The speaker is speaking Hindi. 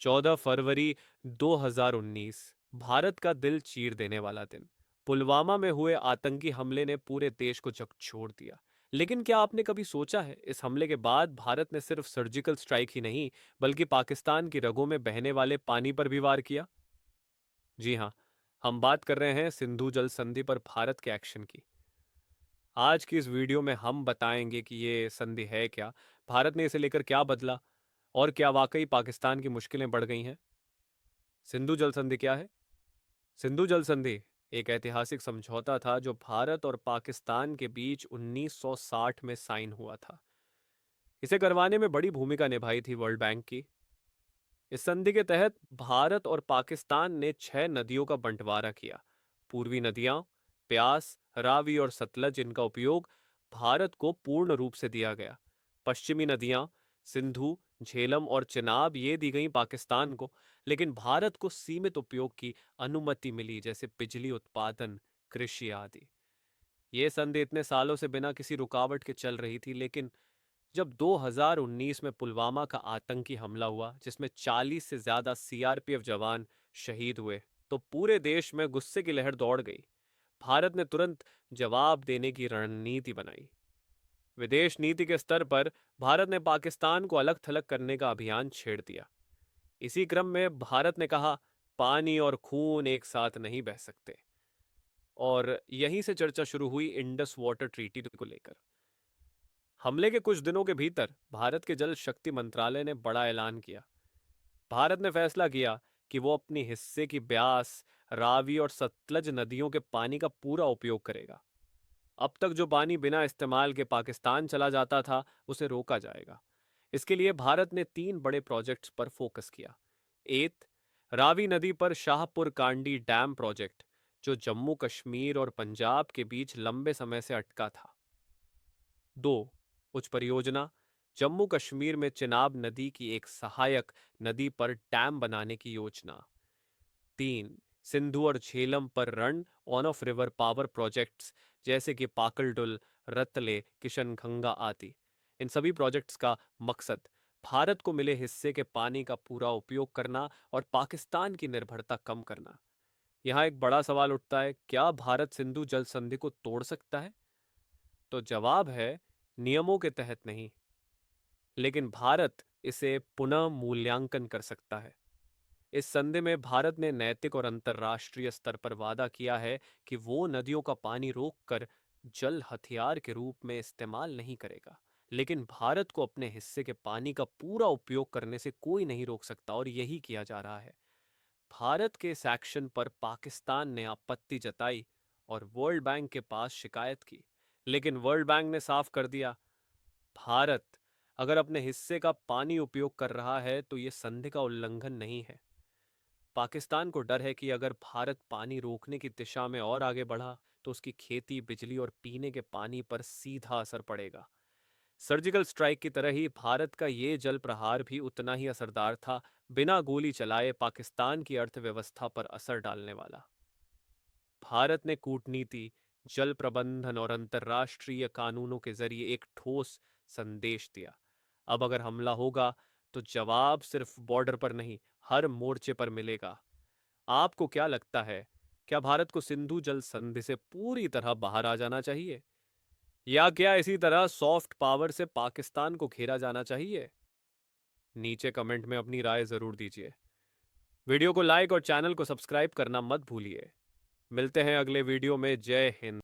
14 फरवरी 2019, भारत का दिल चीर देने वाला दिन। पुलवामा में हुए आतंकी हमले ने पूरे देश को झकझोर दिया। लेकिन क्या आपने कभी सोचा है, इस हमले के बाद भारत ने सिर्फ सर्जिकल स्ट्राइक ही नहीं, बल्कि पाकिस्तान की रगों में बहने वाले पानी पर भी वार किया? जी हाँ, हम बात कर रहे हैं सिंधु जल संधि पर भारत के एक्शन की। आज की इस वीडियो में हम बताएंगे कि ये संधि है क्या, भारत ने इसे लेकर क्या बदला, और क्या वाकई पाकिस्तान की मुश्किलें बढ़ गई हैं। सिंधु जल संधि क्या है? सिंधु जल संधि एक ऐतिहासिक समझौता था जो भारत और पाकिस्तान के बीच 1960 में साइन हुआ था। इसे करवाने में बड़ी भूमिका निभाई थी वर्ल्ड बैंक की। इस संधि के तहत भारत और पाकिस्तान ने 6 नदियों का बंटवारा किया। पूर्वी नदियां प्यास, रावी और सतलज, इनका उपयोग भारत को पूर्ण रूप से दिया गया। पश्चिमी नदियां सिंधु, झेलम और चिनाब ये दी गई पाकिस्तान को, लेकिन भारत को सीमित उपयोग की अनुमति मिली, जैसे बिजली उत्पादन, कृषि आदि। ये संधि इतने सालों से बिना किसी रुकावट के चल रही थी, लेकिन जब 2019 में पुलवामा का आतंकी हमला हुआ, जिसमें 40 से ज्यादा सीआरपीएफ जवान शहीद हुए, तो पूरे देश में गुस्से की लहर दौड़ गई। भारत ने तुरंत जवाब देने की रणनीति बनाई। विदेश नीति के स्तर पर भारत ने पाकिस्तान को अलग थलग करने का अभियान छेड़ दिया। इसी क्रम में भारत ने कहा, पानी और खून एक साथ नहीं बह सकते। और यहीं से चर्चा शुरू हुई इंडस वाटर ट्रीटी को लेकर। हमले के कुछ दिनों के भीतर भारत के जल शक्ति मंत्रालय ने बड़ा ऐलान किया। भारत ने फैसला किया कि वो अपनी हिस्से की ब्यास, रावी और सतलज नदियों के पानी का पूरा उपयोग करेगा। अब तक जो पानी बिना इस्तेमाल के पाकिस्तान चला जाता था, उसे रोका जाएगा। इसके लिए भारत ने 3 बड़े प्रोजेक्ट्स पर फोकस किया। एक, रावी नदी पर शाहपुर कांडी डैम प्रोजेक्ट, जो जम्मू कश्मीर और पंजाब के बीच लंबे समय से अटका था। 2, उच्च परियोजना, जम्मू कश्मीर में चिनाब नदी की एक सहायक नदी पर डैम बनाने की योजना। 3, सिंधु और झेलम पर run on off river power projects, जैसे कि पाकलडुल, रतले, किशनगंगा आदि। इन सभी प्रोजेक्ट्स का मकसद भारत को मिले हिस्से के पानी का पूरा उपयोग करना और पाकिस्तान की निर्भरता कम करना। यहाँ एक बड़ा सवाल उठता है, क्या भारत सिंधु जल संधि को तोड़ सकता है? तो जवाब है, नियमों के तहत नहीं, लेकिन भारत इसे पुनः मूल्यांकन कर सकता है। इस संधि में भारत ने नैतिक और अंतर्राष्ट्रीय स्तर पर वादा किया है कि वो नदियों का पानी रोककर जल हथियार के रूप में इस्तेमाल नहीं करेगा। लेकिन भारत को अपने हिस्से के पानी का पूरा उपयोग करने से कोई नहीं रोक सकता, और यही किया जा रहा है। भारत के इस एक्शन पर पाकिस्तान ने आपत्ति जताई और वर्ल्ड बैंक के पास शिकायत की, लेकिन वर्ल्ड बैंक ने साफ कर दिया, भारत अगर अपने हिस्से का पानी उपयोग कर रहा है तो ये संधि का उल्लंघन नहीं है। पाकिस्तान को डर है कि अगर भारत पानी रोकने की दिशा में और आगे बढ़ा, तो उसकी खेती, बिजली और पीने के पानी पर सीधा असर पड़ेगा। सर्जिकल स्ट्राइक की तरह ही भारत का ये जल प्रहार भी उतना ही असरदार था, बिना गोली चलाए पाकिस्तान की अर्थव्यवस्था पर असर डालने वाला। भारत ने कूटनीति, जल प्रबंधन और अंतर्राष्ट्रीय कानूनों के जरिए एक ठोस संदेश दिया। अब अगर हमला होगा, तो जवाब सिर्फ बॉर्डर पर नहीं, हर मोर्चे पर मिलेगा। आपको क्या लगता है, क्या भारत को सिंधु जल संधि से पूरी तरह बाहर आ जाना चाहिए, या क्या इसी तरह सॉफ्ट पावर से पाकिस्तान को घेरा जाना चाहिए? नीचे कमेंट में अपनी राय जरूर दीजिए। वीडियो को लाइक और चैनल को सब्सक्राइब करना मत भूलिए। मिलते हैं अगले वीडियो में। जय हिंद।